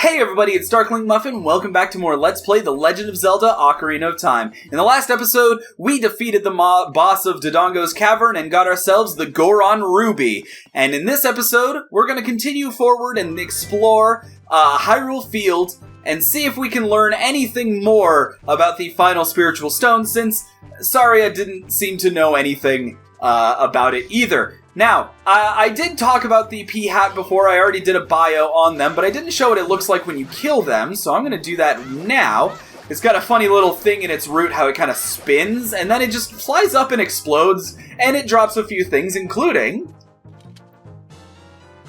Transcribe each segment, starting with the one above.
Hey everybody, it's Darkling Muffin. Welcome back to more Let's Play The Legend of Zelda Ocarina of Time. In the last episode, we defeated the boss of Dodongo's Cavern and got ourselves the Goron Ruby. And in this episode, we're going to continue forward and explore Hyrule Field and see if we can learn anything more about the final spiritual stone, since Saria didn't seem to know anything about it either. Now, I did talk about the P-Hat before. I already did a bio on them, but I didn't show what it looks like when you kill them, so I'm going to do that now. It's got a funny little thing in its root, how it kind of spins, and then it just flies up and explodes, and it drops a few things, including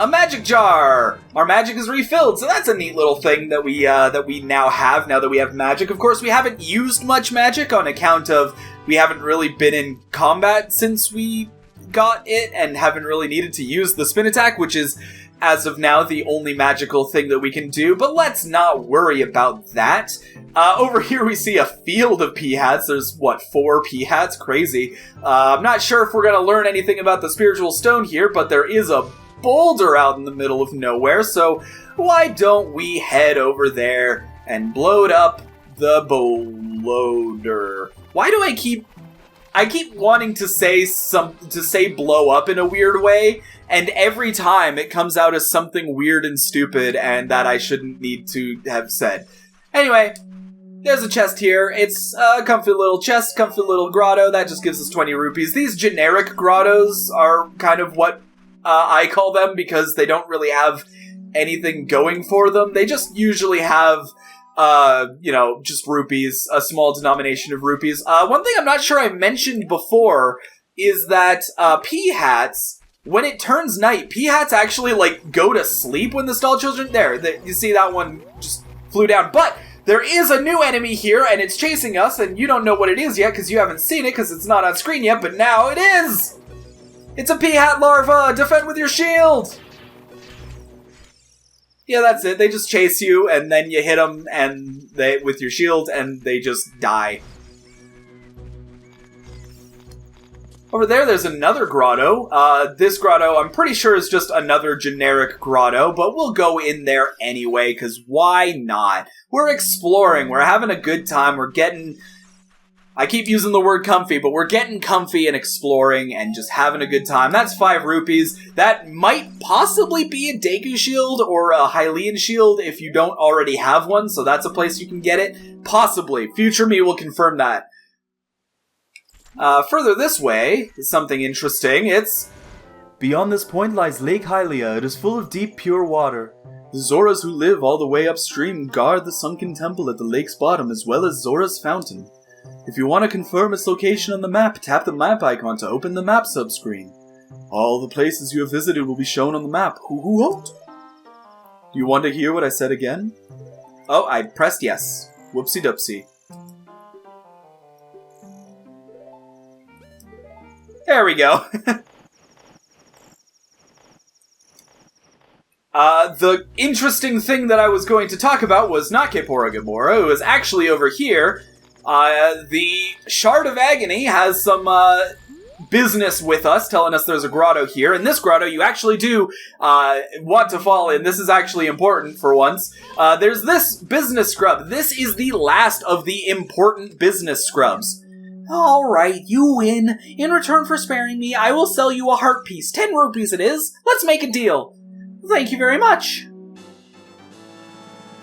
a magic jar! Our magic is refilled, so that's a neat little thing that we now have, now that we have magic. Of course, we haven't used much magic on account of we haven't really been in combat since we got it and haven't really needed to use the spin attack, which is, as of now, the only magical thing that we can do, but let's not worry about that. Over here we see a field of P-Hats. There's, 4 P-Hats? Crazy. I'm not sure if we're going to learn anything about the spiritual stone here, but there is a boulder out in the middle of nowhere, so why don't we head over there and blow up the boulder? Why do I keep wanting to say blow up in a weird way, and every time it comes out as something weird and stupid and that I shouldn't need to have said. Anyway, there's a chest here. It's a comfy little chest, comfy little grotto. That just gives us 20 rupees. These generic grottos are kind of what I call them, because they don't really have anything going for them. They just usually have just rupees, a small denomination of rupees. One thing I'm not sure I mentioned before is that, P-Hats, when it turns night, P-Hats actually, go to sleep when the stall children... you see that one just flew down. But there is a new enemy here, and it's chasing us, and you don't know what it is yet, because you haven't seen it, because it's not on screen yet, but now it is! It's a P-Hat larva! Defend with your shield! Yeah, that's it. They just chase you, and then you hit them with your shield, and they just die. Over there's another grotto. This grotto, I'm pretty sure, is just another generic grotto, but we'll go in there anyway, because why not? We're exploring. We're having a good time. We're getting... I keep using the word comfy, but we're getting comfy and exploring and just having a good time. That's 5 rupees. That might possibly be a Deku shield or a Hylian shield if you don't already have one, so that's a place you can get it. Possibly. Future me will confirm that. Further this way is something interesting. It's... Beyond this point lies Lake Hylia. It is full of deep, pure water. The Zoras who live all the way upstream guard the sunken temple at the lake's bottom, as well as Zora's fountain. If you want to confirm its location on the map, tap the map icon to open the map subscreen. All the places you have visited will be shown on the map. Do you want to hear what I said again? Oh, I pressed yes. Whoopsie doopsie. There we go. The interesting thing that I was going to talk about was not Kepora Gabora. It was actually over here. The Shard of Agony has some, business with us, telling us there's a grotto here. In this grotto, you actually do, want to fall in. This is actually important for once. There's this business scrub. This is the last of the important business scrubs. Alright, you win. In return for sparing me, I will sell you a heart piece. 10 rupees it is. Let's make a deal. Thank you very much.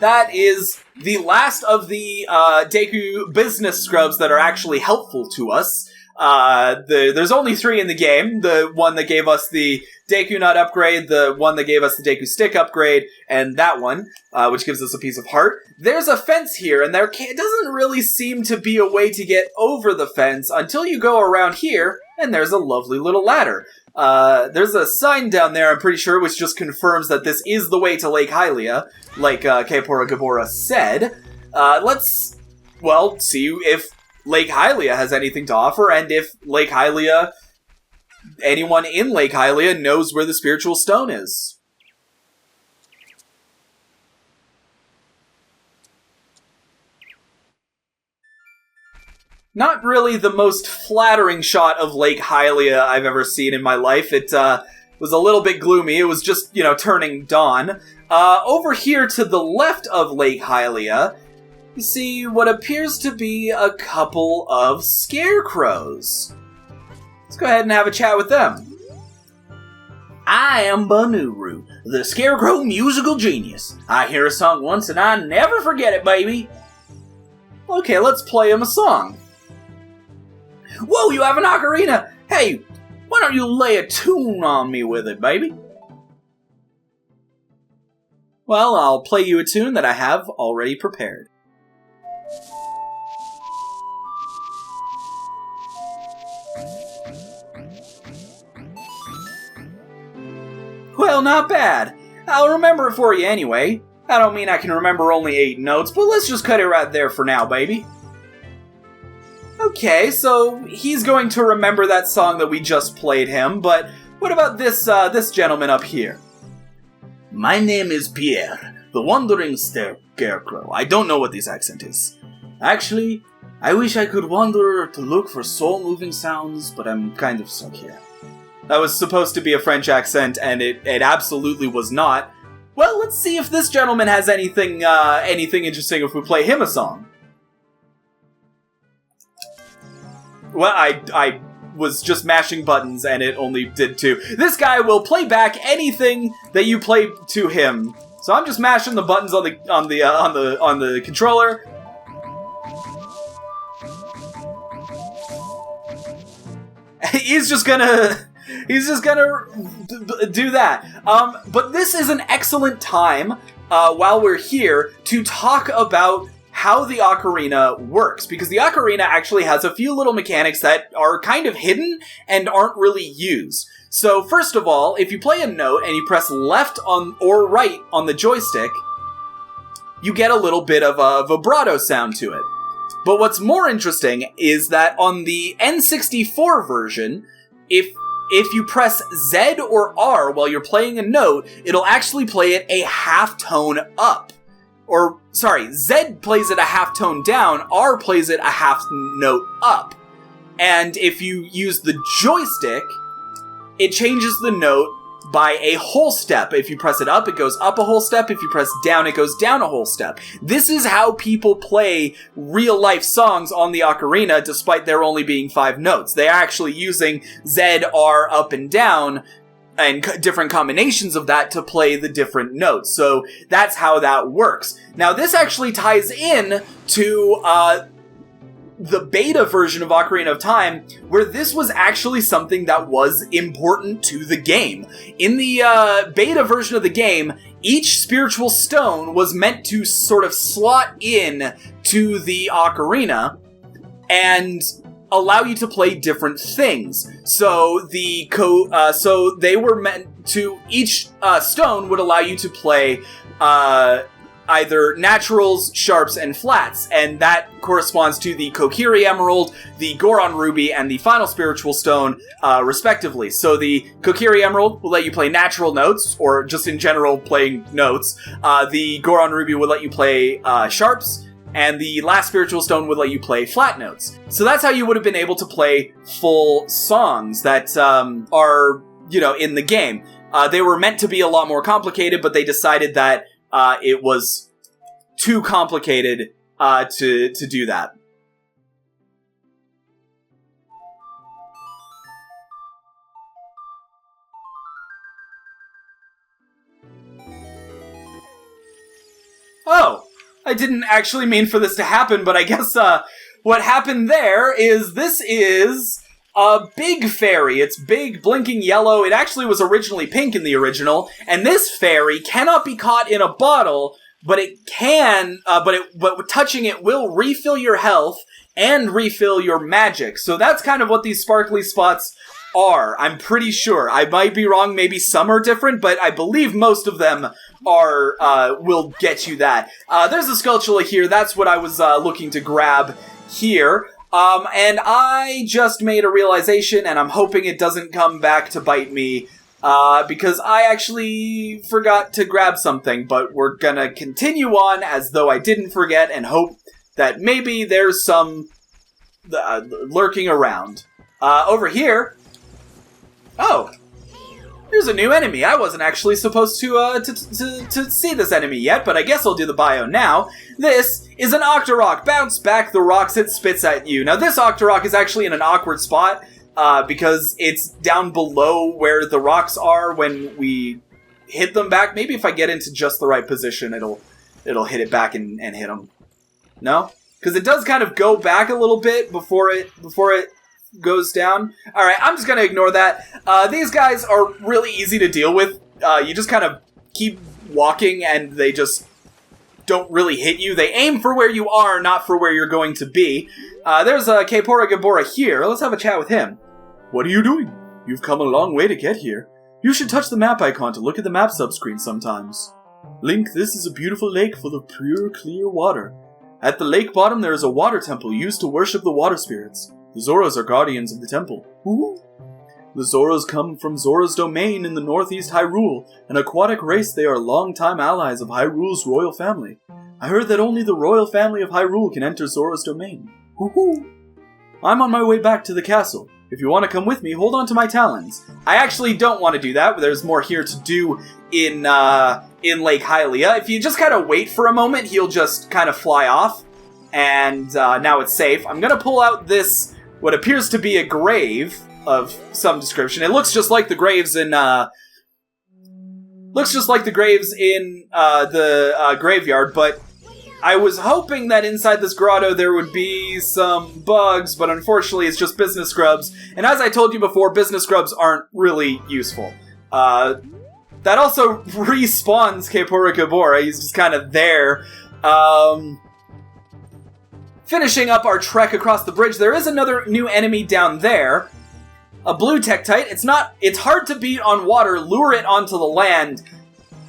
That is the last of the Deku business scrubs that are actually helpful to us. There's only 3 in the game. The one that gave us the Deku Nut upgrade, the one that gave us the Deku Stick upgrade, and that one, which gives us a piece of heart. There's a fence here, and there doesn't really seem to be a way to get over the fence until you go around here, and there's a lovely little ladder. There's a sign down there, I'm pretty sure, which just confirms that this is the way to Lake Hylia, like Kepora Gabora said. Let's, see if Lake Hylia has anything to offer, and if Lake Hylia, anyone in Lake Hylia knows where the spiritual stone is. Not really the most flattering shot of Lake Hylia I've ever seen in my life. It was a little bit gloomy. It was just, turning dawn. Over here to the left of Lake Hylia, you see what appears to be a couple of scarecrows. Let's go ahead and have a chat with them. I am Banuru, the Scarecrow musical genius. I hear a song once and I never forget it, baby. Okay, let's play him a song. Whoa, you have an ocarina! Hey, why don't you lay a tune on me with it, baby? Well, I'll play you a tune that I have already prepared. Well, not bad. I'll remember it for you anyway. I don't mean I can remember only 8 notes, but let's just cut it right there for now, baby. Okay, so he's going to remember that song that we just played him, but what about this gentleman up here? My name is Pierre, the Wandering Scarecrow. I don't know what this accent is. Actually, I wish I could wander to look for soul-moving sounds, but I'm kind of stuck here. That was supposed to be a French accent, and it absolutely was not. Well, let's see if this gentleman has anything interesting if we play him a song. Well, I was just mashing buttons, and it only did 2. This guy will play back anything that you play to him. So I'm just mashing the buttons on the controller. He's just gonna do that. But this is an excellent time, while we're here, to talk about how the ocarina works. Because the ocarina actually has a few little mechanics that are kind of hidden and aren't really used. So first of all, if you play a note and you press left or right on the joystick, you get a little bit of a vibrato sound to it. But what's more interesting is that on the N64 version, if you press Z or R while you're playing a note, it'll actually play it a half tone up. Or, sorry, Z plays it a half tone down, R plays it a half note up. And if you use the joystick, it changes the note by a whole step. If you press it up, it goes up a whole step. If you press down, it goes down a whole step. This is how people play real-life songs on the ocarina, despite there only being 5 notes. They are actually using Z, R, up, and down, and different combinations of that to play the different notes. So that's how that works. Now, this actually ties in to the beta version of Ocarina of Time, where this was actually something that was important to the game. In the beta version of the game, each spiritual stone was meant to sort of slot in to the ocarina and allow you to play different things. So so they were meant to, each stone would allow you to play either naturals, sharps, and flats, and that corresponds to the Kokiri Emerald, the Goron Ruby, and the final spiritual stone, respectively. So the Kokiri Emerald will let you play natural notes, or just in general playing notes. The Goron Ruby will let you play sharps, and the last spiritual stone would let you play flat notes. So that's how you would have been able to play full songs that are, in the game. They were meant to be a lot more complicated, but they decided that it was too complicated to do that. Oh, I didn't actually mean for this to happen, but I guess what happened there is this is a big fairy. It's big, blinking yellow. It actually was originally pink in the original, and this fairy cannot be caught in a bottle, but it can, but touching it will refill your health and refill your magic. So that's kind of what these sparkly spots are, I'm pretty sure. I might be wrong, maybe some are different, but I believe most of them are, will get you that. There's a Skulltula here, that's what I was looking to grab here. And I just made a realization, and I'm hoping it doesn't come back to bite me, because I actually forgot to grab something, but we're gonna continue on as though I didn't forget and hope that maybe there's some lurking around. Over here... Oh! There's a new enemy. I wasn't actually supposed to see this enemy yet, but I guess I'll do the bio now. This is an Octorok. Bounce back the rocks it spits at you. Now, this Octorok is actually in an awkward spot because it's down below where the rocks are when we hit them back. Maybe if I get into just the right position, it'll hit it back and hit them. No? Because it does kind of go back a little bit before it goes down. Alright, I'm just going to ignore that. These guys are really easy to deal with. You just kind of keep walking and they just don't really hit you. They aim for where you are, not for where you're going to be. There's a Kaepora Gabora here. Let's have a chat with him. What are you doing? You've come a long way to get here. You should touch the map icon to look at the map subscreen sometimes. Link, this is a beautiful lake full of pure, clear water. At the lake bottom there is a water temple used to worship the water spirits. The Zoras are guardians of the temple. Ooh. The Zoras come from Zora's domain in the northeast Hyrule, an aquatic race. They are longtime allies of Hyrule's royal family. I heard that only the royal family of Hyrule can enter Zora's domain. Woohoo! I'm on my way back to the castle. If you want to come with me, hold on to my talons. I actually don't want to do that, but there's more here to do in Lake Hylia. If you just kind of wait for a moment, he'll just kind of fly off. And now it's safe. I'm going to pull out this, what appears to be a grave of some description. It looks just like the graves in the graveyard, but I was hoping that inside this grotto there would be some bugs, but unfortunately it's just business scrubs. And as I told you before, business scrubs aren't really useful. That also respawns Kaepora Gabora. He's just kind of there. Finishing up our trek across the bridge, there is another new enemy down there. A blue Tektite. It's hard to beat on water. Lure it onto the land.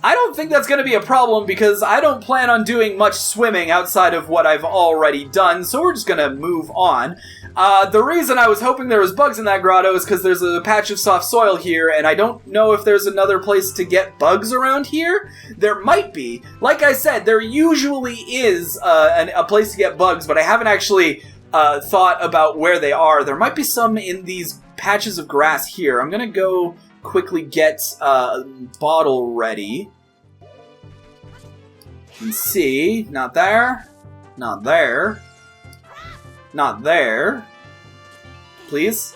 I don't think that's going to be a problem because I don't plan on doing much swimming outside of what I've already done, so we're just going to move on. The reason I was hoping there was bugs in that grotto is because there's a patch of soft soil here, and I don't know if there's another place to get bugs around here. There might be. Like I said, there usually is a place to get bugs, but I haven't actually thought about where they are. There might be some in these patches of grass here. I'm going to go quickly get a bottle ready. And see. Not there. Not there. Not there. Please.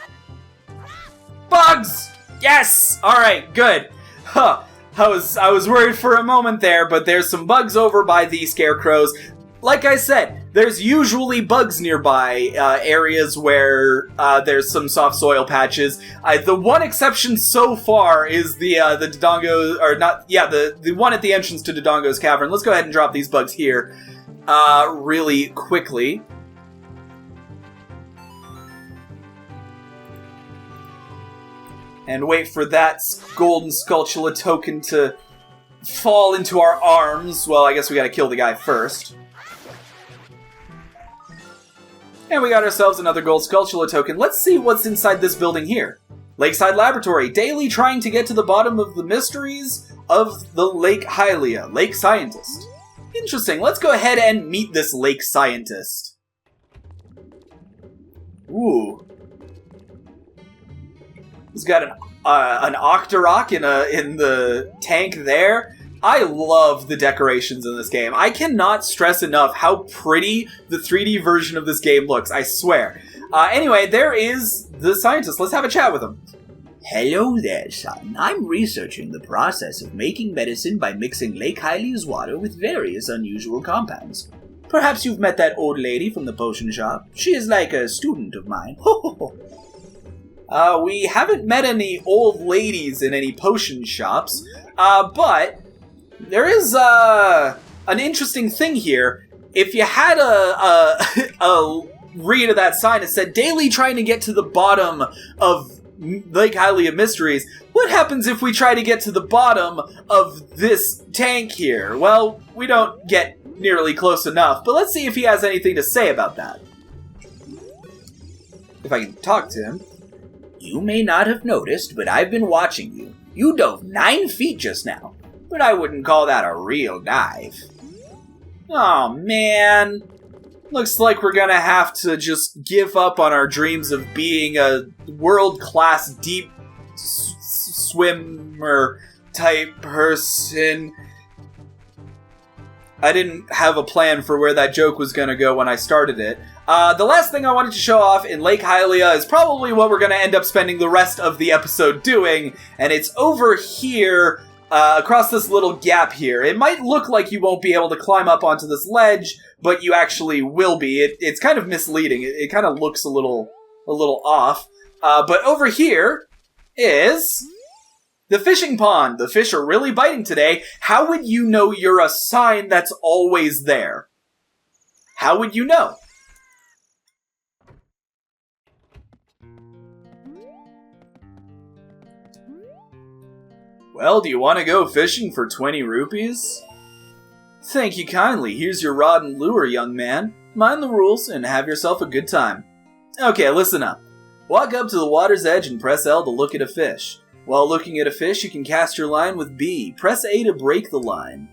Bugs! Yes! Alright, good. Huh. I was worried for a moment there, but there's some bugs over by the scarecrows. Like I said, there's usually bugs nearby areas where there's some soft soil patches. The one exception so far is the Dodongo, or not, yeah, the one at the entrance to Dodongo's Cavern. Let's go ahead and drop these bugs here really quickly. And wait for that golden Skulltula token to fall into our arms. Well, I guess we gotta kill the guy first. And we got ourselves another gold Skulltula token. Let's see what's inside this building here. Lakeside Laboratory. Daily trying to get to the bottom of the mysteries of the Lake Hylia. Lake Scientist. Interesting. Let's go ahead and meet this Lake Scientist. Ooh. He's got an Octorok in the tank there. I love the decorations in this game. I cannot stress enough how pretty the 3D version of this game looks, I swear. Anyway, there is the scientist. Let's have a chat with him. Hello there, son. I'm researching the process of making medicine by mixing Lake Hylia's water with various unusual compounds. Perhaps you've met that old lady from the potion shop. She is like a student of mine. We haven't met any old ladies in any potion shops, but there is an interesting thing here. If you had a read of that sign, it said, daily trying to get to the bottom of Lake Hylia Mysteries. What happens if we try to get to the bottom of this tank here? Well, we don't get nearly close enough, but let's see if he has anything to say about that. If I can talk to him. You may not have noticed, but I've been watching you. You dove 9 feet just now, but I wouldn't call that a real dive. Oh, man. Looks like we're gonna have to just give up on our dreams of being a world-class deep swimmer type person. I didn't have a plan for where that joke was going to go when I started it. The last thing I wanted to show off in Lake Hylia is probably what we're going to end up spending the rest of the episode doing, and it's over here, across this little gap here. It might look like you won't be able to climb up onto this ledge, but you actually will be. It's kind of misleading. It kind of looks a little off. But over here is the fishing pond. The fish are really biting today. How would you know you're a sign that's always there? How would you know? Well, do you want to go fishing for 20 rupees? Thank you kindly. Here's your rod and lure, young man. Mind the rules and have yourself a good time. Okay, listen up. Walk up to the water's edge and press L to look at a fish. While looking at a fish, you can cast your line with B. Press A to break the line.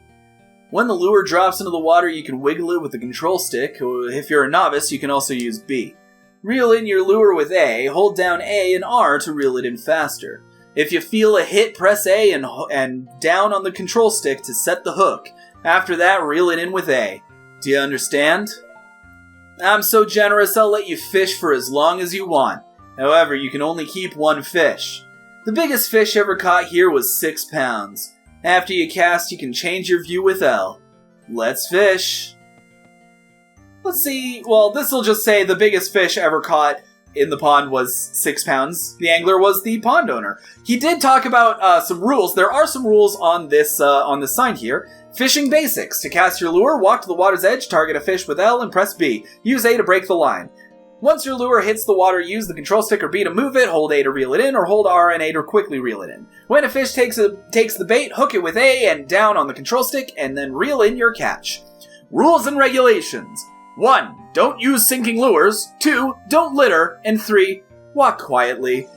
When the lure drops into the water, you can wiggle it with the control stick, or if you're a novice, you can also use B. Reel in your lure with A, hold down A and R to reel it in faster. If you feel a hit, press A and down on the control stick to set the hook. After that, reel it in with A. Do you understand? I'm so generous, I'll let you fish for as long as you want. However, you can only keep one fish. The biggest fish ever caught here was 6 pounds. After you cast, you can change your view with L. Let's fish. Let's see, well, this'll just say the biggest fish ever caught in the pond was 6 pounds. The angler was the pond owner. He did talk about some rules. There are some rules on this sign here. Fishing basics. To cast your lure, walk to the water's edge, target a fish with L, and press B. Use A to break the line. Once your lure hits the water, use the control stick or B to move it, hold A to reel it in, or hold R and A to quickly reel it in. When a fish takes the bait, hook it with A and down on the control stick, and then reel in your catch. Rules and regulations. 1. Don't use sinking lures. 2. Don't litter. And 3. Walk quietly.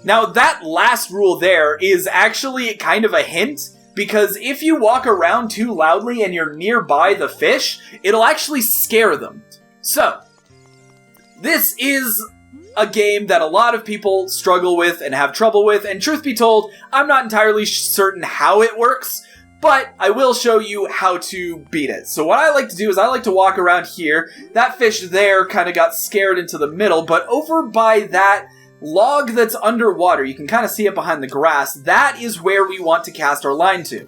Now that last rule there is actually kind of a hint, because if you walk around too loudly and you're nearby the fish, it'll actually scare them. So, this is a game that a lot of people struggle with and have trouble with, and truth be told, I'm not entirely certain how it works, but I will show you how to beat it. So what I like to do is I like to walk around here. That fish there kind of got scared into the middle, but over by that log that's underwater, you can kind of see it behind the grass, that is where we want to cast our line to.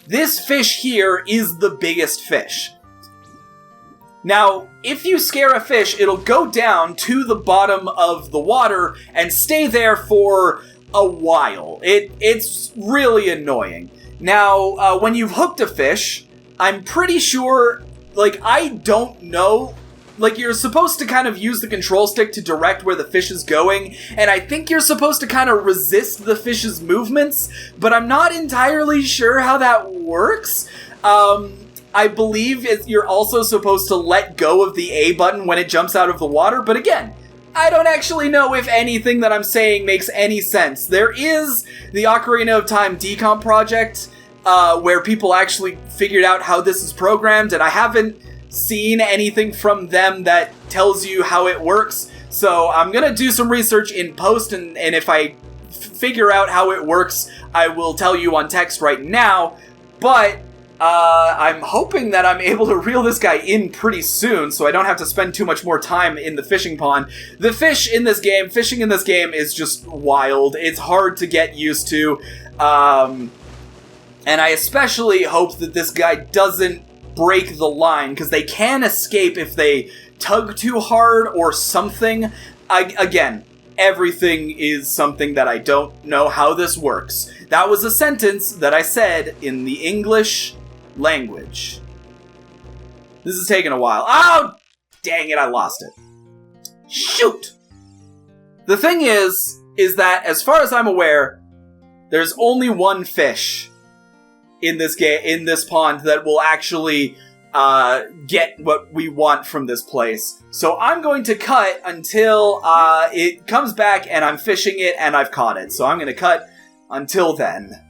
This fish here is the biggest fish. Now, if you scare a fish, it'll go down to the bottom of the water and stay there for a while. It's really annoying. Now, when you've hooked a fish, I'm pretty sure, I don't know, you're supposed to kind of use the control stick to direct where the fish is going, and I think you're supposed to kind of resist the fish's movements, but I'm not entirely sure how that works. I believe you're also supposed to let go of the A button when it jumps out of the water, but again, I don't actually know if anything that I'm saying makes any sense. There is the Ocarina of Time decomp project, where people actually figured out how this is programmed, and I haven't seen anything from them that tells you how it works, so I'm gonna do some research in post, and if I figure out how it works, I will tell you on text right now, but I'm hoping that I'm able to reel this guy in pretty soon, so I don't have to spend too much more time in the fishing pond. The fishing in this game is just wild. It's hard to get used to, and I especially hope that this guy doesn't break the line, because they can escape if they tug too hard or something. Again, everything is something that I don't know how this works. That was a sentence that I said in the English language. This is taking a while. Oh, dang it, I lost it. Shoot! The thing is that, as far as I'm aware, there's only one fish in this pond that will actually get what we want from this place. So I'm going to cut until it comes back and I'm fishing it and I've caught it. So I'm going to cut until then.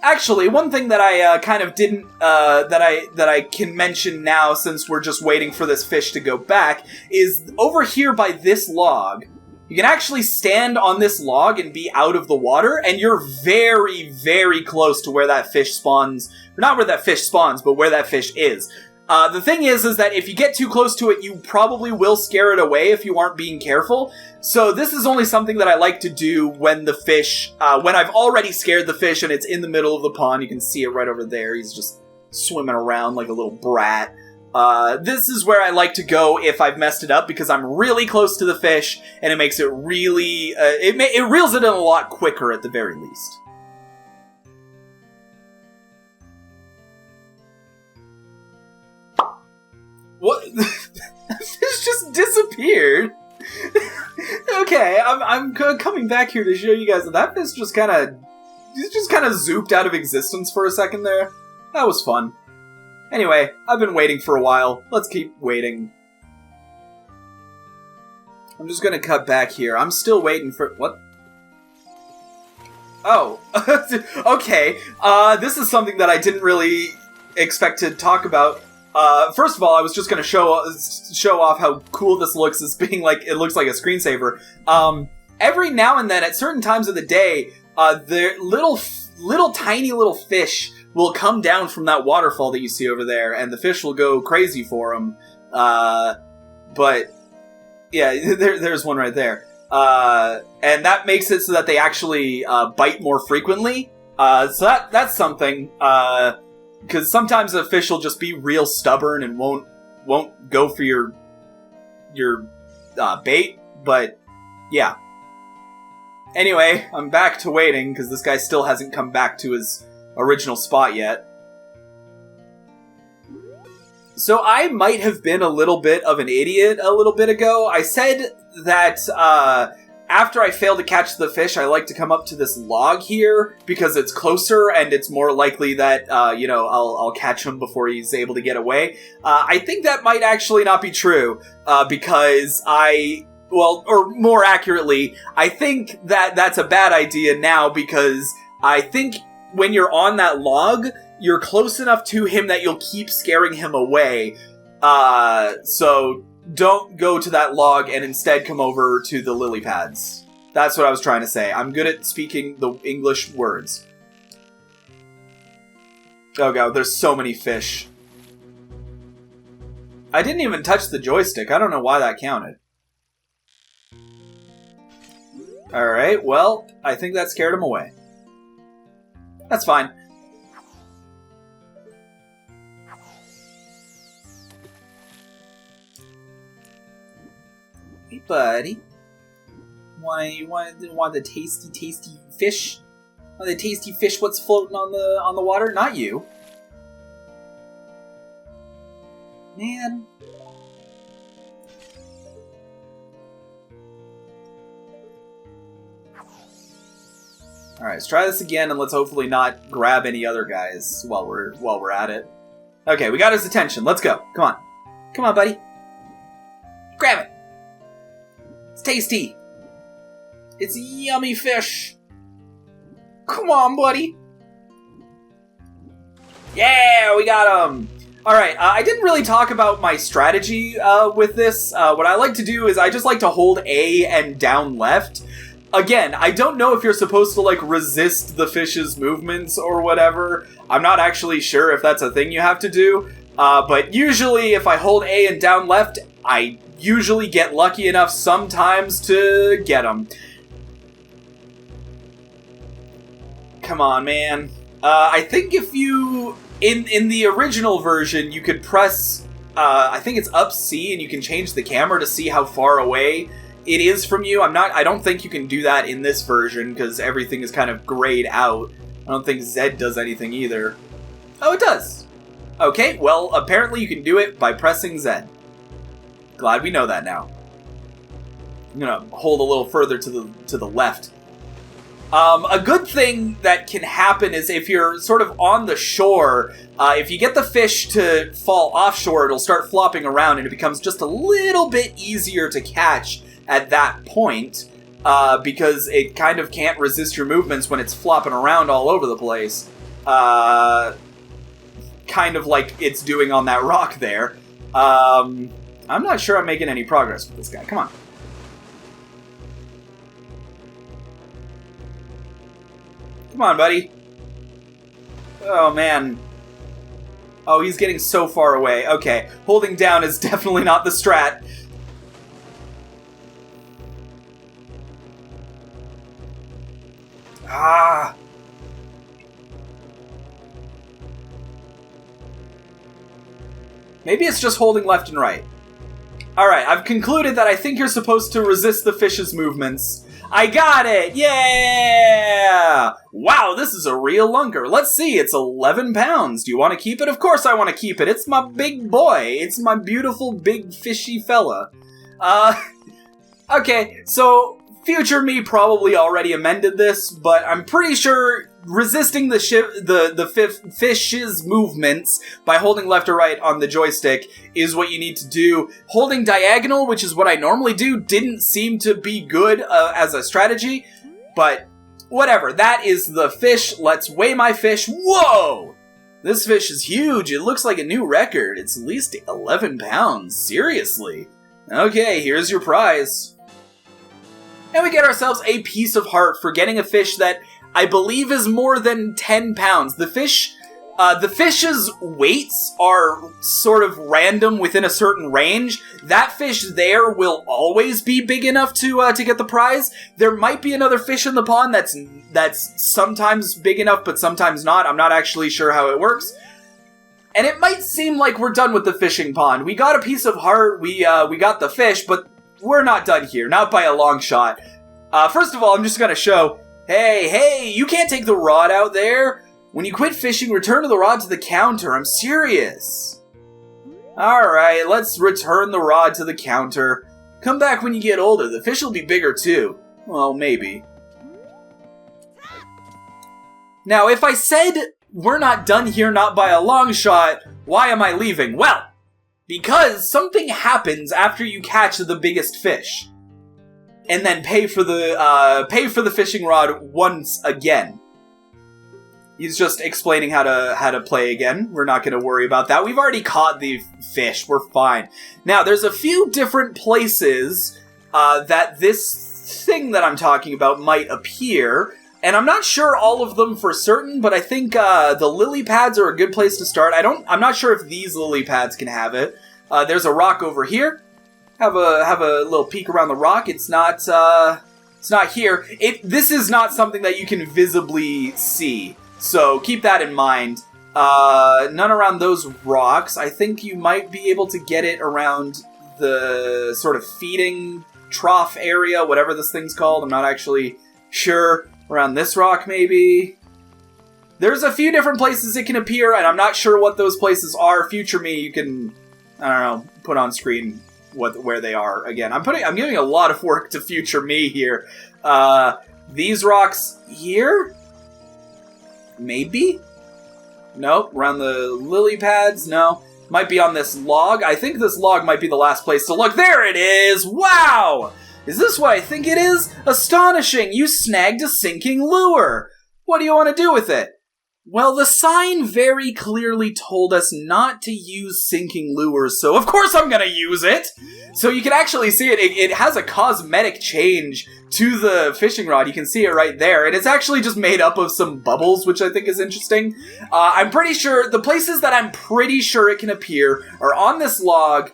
Actually, one thing that I kind of didn't that I can mention now, since we're just waiting for this fish to go back, is over here by this log. You can actually stand on this log and be out of the water, and you're very, very close to where that fish spawns. Or not where that fish spawns, but where that fish is. The thing is that if you get too close to it, you probably will scare it away if you aren't being careful. So this is only something that I like to do when the fish, when I've already scared the fish and it's in the middle of the pond. You can see it right over there. He's just swimming around like a little brat. This is where I like to go if I've messed it up, because I'm really close to the fish, and it makes it really, it reels it in a lot quicker at the very least. What? This just disappeared. Okay, I'm coming back here to show you guys that fish just kind of zooped out of existence for a second there. That was fun. Anyway, I've been waiting for a while. Let's keep waiting. I'm just gonna cut back here. I'm still waiting for... What? Oh. Okay. This is something that I didn't really expect to talk about. First of all, I was just gonna show off how cool this looks as being like... It looks like a screensaver. Every now and then, at certain times of the day, the little tiny little fish will come down from that waterfall that you see over there, and the fish will go crazy for them. But yeah, there's one right there. And that makes it so that they actually bite more frequently. So that's something. Because sometimes a fish will just be real stubborn and won't go for your bait. But yeah. Anyway, I'm back to waiting because this guy still hasn't come back to his original spot yet. So I might have been a little bit of an idiot a little bit ago. I said that after I fail to catch the fish, I like to come up to this log here because it's closer and it's more likely that I'll catch him before he's able to get away. I think that might actually not be true because or more accurately, I think that that's a bad idea now because I think when you're on that log, you're close enough to him that you'll keep scaring him away. So don't go to that log and instead come over to the lily pads. That's what I was trying to say. I'm good at speaking the English words. Oh god, there's so many fish. I didn't even touch the joystick. I don't know why that counted. Alright, well, I think that scared him away. That's fine. Hey, buddy. Want the tasty fish? Want the tasty fish what's floating on the water? Not you. Man. Alright, let's try this again, and let's hopefully not grab any other guys while we're at it. Okay, we got his attention. Let's go. Come on. Come on, buddy. Grab it. It's tasty. It's yummy fish. Come on, buddy. Yeah, we got him. Alright, I didn't really talk about my strategy with this. What I like to do is I just like to hold A and down left. Again, I don't know if you're supposed to, resist the fish's movements or whatever. I'm not actually sure if that's a thing you have to do. But usually, if I hold A and down left, I usually get lucky enough sometimes to get them. Come on, man. I think if you... In the original version, you could press... I think it's up C, and you can change the camera to see how far away it is from you. I don't think you can do that in this version, because everything is kind of grayed out. I don't think Z does anything either. Oh, it does! Okay, well, apparently you can do it by pressing Z. Glad we know that now. I'm gonna hold a little further to the left. A good thing that can happen is if you're sort of on the shore, if you get the fish to fall offshore, it'll start flopping around and it becomes just a little bit easier to catch at that point, because it kind of can't resist your movements when it's flopping around all over the place. Kind of like it's doing on that rock there. I'm not sure I'm making any progress with this guy. Come on. Come on, buddy. Oh, man. Oh, he's getting so far away. Okay, holding down is definitely not the strat. Ah. Maybe it's just holding left and right. Alright, I've concluded that I think you're supposed to resist the fish's movements. I got it! Yeah! Wow, this is a real lunker. Let's see, it's 11 pounds. Do you want to keep it? Of course I want to keep it. It's my big boy. It's my beautiful big fishy fella. Okay, so future me probably already amended this, but I'm pretty sure resisting the fish's movements by holding left or right on the joystick is what you need to do. Holding diagonal, which is what I normally do, didn't seem to be good as a strategy, but whatever. That is the fish. Let's weigh my fish. Whoa! This fish is huge. It looks like a new record. It's at least 11 pounds. Seriously. Okay, here's your prize. And we get ourselves a piece of heart for getting a fish that I believe is more than 10 pounds. The fish's weights are sort of random within a certain range. That fish there will always be big enough to get the prize. There might be another fish in the pond that's sometimes big enough, but sometimes not. I'm not actually sure how it works. And it might seem like we're done with the fishing pond. We got a piece of heart, we got the fish, but we're not done here, not by a long shot. First of all, I'm just gonna show, hey, you can't take the rod out there. When you quit fishing, return the rod to the counter. I'm serious. Alright, let's return the rod to the counter. Come back when you get older. The fish will be bigger too. Well, maybe. Now, if I said we're not done here, not by a long shot, why am I leaving? Well, because something happens after you catch the biggest fish, and then pay for the fishing rod once again. He's just explaining how to play again. We're not going to worry about that. We've already caught the fish. We're fine. Now, there's a few different places that this thing that I'm talking about might appear, and I'm not sure all of them for certain, but I think the lily pads are a good place to start. I'm not sure if these lily pads can have it. There's a rock over here. Have a little peek around the rock. It's not here. This is not something that you can visibly see, so keep that in mind. None around those rocks. I think you might be able to get it around the sort of feeding trough area, whatever this thing's called. I'm not actually sure. Around this rock, maybe. There's a few different places it can appear, and I'm not sure what those places are. Future me, you can, I don't know, put on screen where they are again. I'm giving a lot of work to future me here. These rocks here? Maybe? Nope. Around the lily pads? No. Might be on this log. I think this log might be the last place to look. There it is! Wow! Is this what I think it is? Astonishing! You snagged a sinking lure! What do you want to do with it? Well, the sign very clearly told us not to use sinking lures, so of course I'm gonna use it! So you can actually see it. It has a cosmetic change to the fishing rod. You can see it right there, and it's actually just made up of some bubbles, which I think is interesting. I'm pretty sure, the places that I'm pretty sure it can appear are on this log,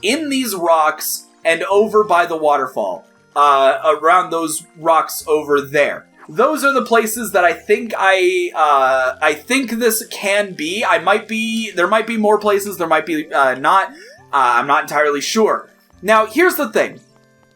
in these rocks, and over by the waterfall. Around those rocks over there. Those are the places that I think I think this can be. There might be more places, there might be not. I'm not entirely sure. Now, here's the thing.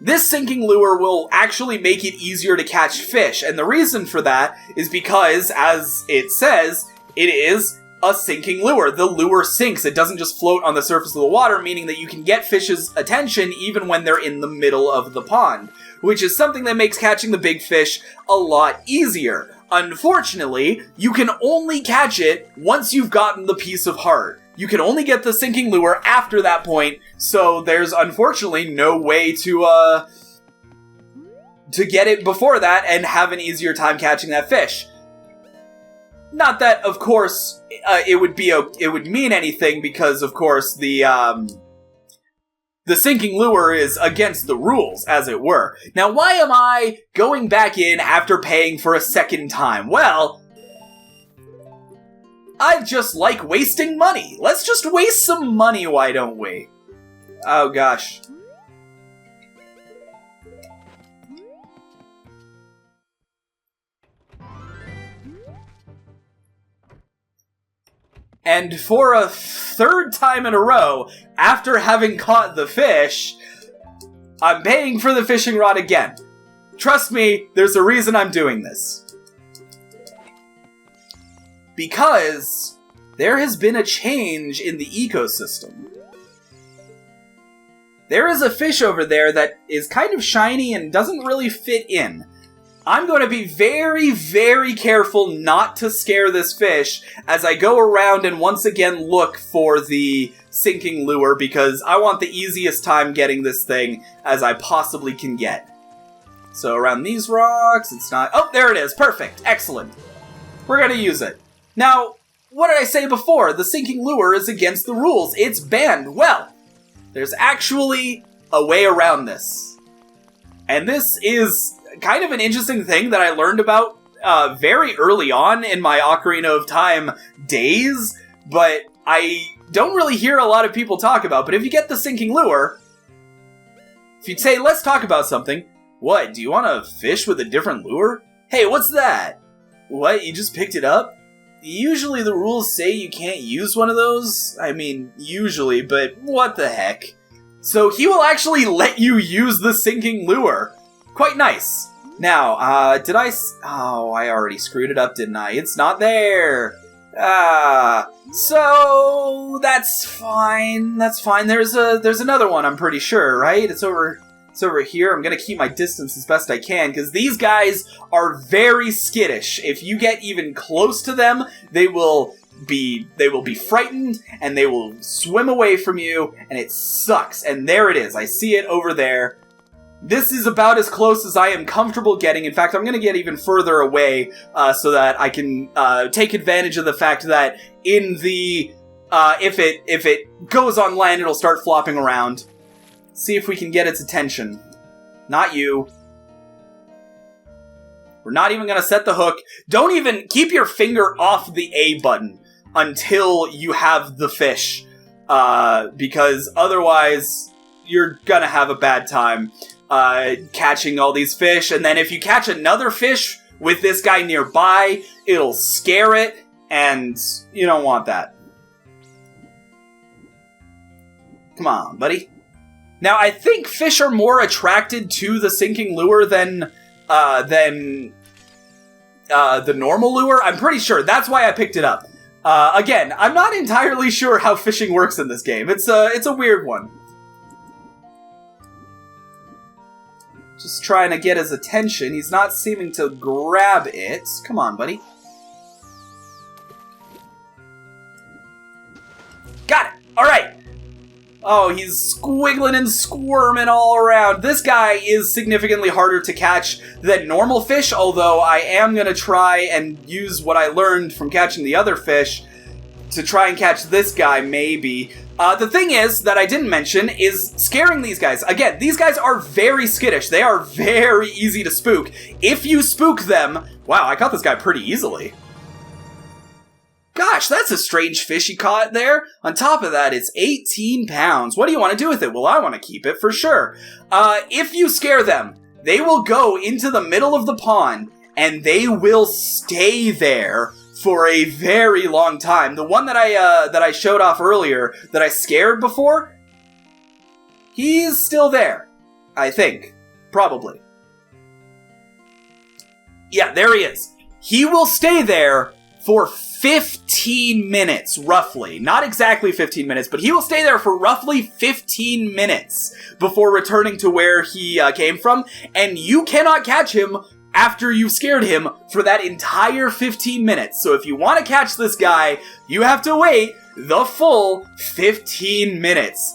This sinking lure will actually make it easier to catch fish, and the reason for that is because, as it says, it is a sinking lure. The lure sinks. It doesn't just float on the surface of the water, meaning that you can get fish's attention even when they're in the middle of the pond, which is something that makes catching the big fish a lot easier. Unfortunately, you can only catch it once you've gotten the piece of heart. You can only get the sinking lure after that point, so there's unfortunately no way to get it before that and have an easier time catching that fish. Not that, of course, it would mean anything, because, of course, the the sinking lure is against the rules, as it were. Now, why am I going back in after paying for a second time? Well, I just like wasting money. Let's just waste some money, why don't we? Oh, gosh. And for a third time in a row, after having caught the fish, I'm paying for the fishing rod again. Trust me, there's a reason I'm doing this. Because there has been a change in the ecosystem. There is a fish over there that is kind of shiny and doesn't really fit in. I'm going to be very, very careful not to scare this fish as I go around and once again look for the sinking lure because I want the easiest time getting this thing as I possibly can get. So around these rocks, it's not... Oh, there it is. Perfect. Excellent. We're going to use it. Now, what did I say before? The sinking lure is against the rules. It's banned. Well, there's actually a way around this. And this is kind of an interesting thing that I learned about very early on in my Ocarina of Time days, but I don't really hear a lot of people talk about. But if you get the sinking lure, if you say, let's talk about something, what, do you want to fish with a different lure? Hey, what's that? What, you just picked it up? Usually the rules say you can't use one of those. I mean, usually, but what the heck. So he will actually let you use the sinking lure. Quite nice. Now, oh, I already screwed it up, didn't I? It's not there. So that's fine. That's fine. There's another one, I'm pretty sure, right? It's over here. I'm gonna keep my distance as best I can, because these guys are very skittish. If you get even close to them, they will be frightened, and they will swim away from you, and it sucks. And there it is. I see it over there. This is about as close as I am comfortable getting. In fact, I'm going to get even further away so that I can take advantage of the fact that in the if it goes on land, it'll start flopping around. See if we can get its attention. Not you. We're not even going to set the hook. Don't even keep your finger off the A button until you have the fish, because otherwise you're going to have a bad time. Catching all these fish, and then if you catch another fish with this guy nearby, it'll scare it, and you don't want that. Come on, buddy. Now, I think fish are more attracted to the sinking lure than the normal lure. I'm pretty sure. That's why I picked it up. Again, I'm not entirely sure how fishing works in this game. It's a weird one. Just trying to get his attention. He's not seeming to grab it. Come on, buddy. Got it! Alright! Oh, he's squiggling and squirming all around. This guy is significantly harder to catch than normal fish, although I am going to try and use what I learned from catching the other fish to try and catch this guy, maybe. The thing is, that I didn't mention, is scaring these guys. Again, these guys are very skittish. They are very easy to spook. If you spook them... Wow, I caught this guy pretty easily. Gosh, that's a strange fish he caught there. On top of that, it's 18 pounds. What do you want to do with it? Well, I want to keep it for sure. If you scare them, they will go into the middle of the pond, and they will stay there for a very long time. The one that I showed off earlier, that I scared before, he's still there. I think. Probably. Yeah, there he is. He will stay there for 15 minutes, roughly. Not exactly 15 minutes, but he will stay there for roughly 15 minutes before returning to where he came from, and you cannot catch him after you've scared him for that entire 15 minutes. So if you want to catch this guy, you have to wait the full 15 minutes.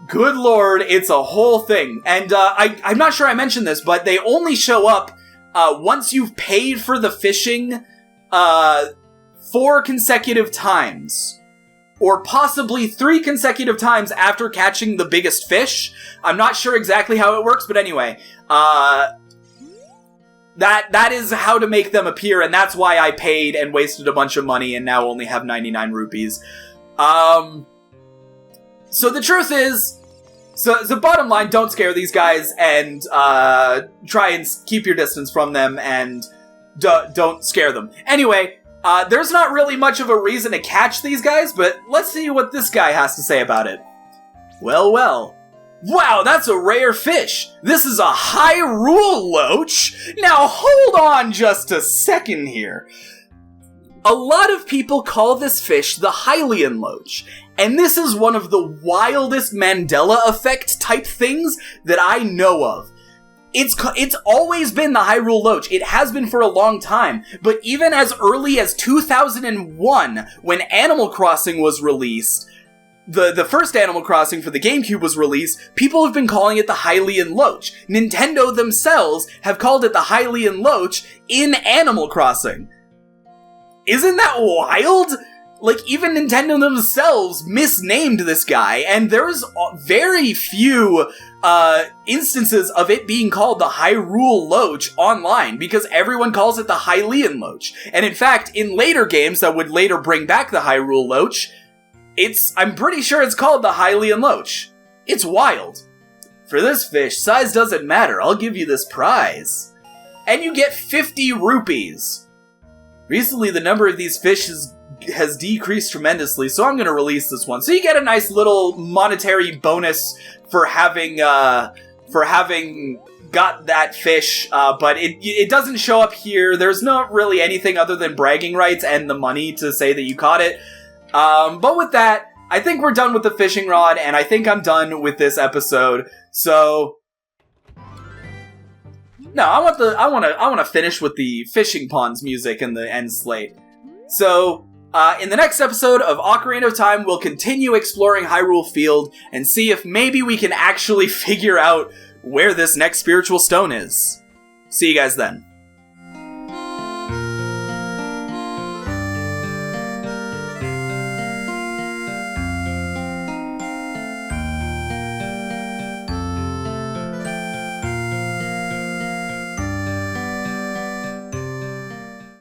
Good lord, it's a whole thing. And I'm not sure I mentioned this, but they only show up once you've paid for the fishing 4 consecutive times. or possibly 3 consecutive times after catching the biggest fish. I'm not sure exactly how it works, but anyway, that is how to make them appear, and that's why I paid and wasted a bunch of money and now only have 99 rupees. So the truth is, so bottom line, don't scare these guys, and try and keep your distance from them, and don't scare them. Anyway, there's not really much of a reason to catch these guys, but let's see what this guy has to say about it. Well, well. Wow, that's a rare fish. This is a Hyrule Loach? Now hold on just a second here. A lot of people call this fish the Hylian Loach, and this is one of the wildest Mandela effect type things that I know of. It's always been the Hyrule Loach. It has been for a long time, but even as early as 2001, when Animal Crossing was released, the first Animal Crossing for the GameCube was released, people have been calling it the Hylian Loach. Nintendo themselves have called it the Hylian Loach in Animal Crossing. Isn't that wild? Like, even Nintendo themselves misnamed this guy, and there's very few instances of it being called the Hyrule Loach online, because everyone calls it the Hylian Loach. And in fact, in later games that would later bring back the Hyrule Loach, I'm pretty sure it's called the Hylian Loach. It's wild. For this fish, size doesn't matter. I'll give you this prize. And you get 50 rupees. Recently, the number of these fish has decreased tremendously, so I'm going to release this one. So you get a nice little monetary bonus for having got that fish, but it doesn't show up here. There's not really anything other than bragging rights and the money to say that you caught it. But with that, I think we're done with the fishing rod, and I think I'm done with this episode. So, no, I want to finish with the fishing ponds music and the end slate. So, in the next episode of Ocarina of Time, we'll continue exploring Hyrule Field and see if maybe we can actually figure out where this next spiritual stone is. See you guys then.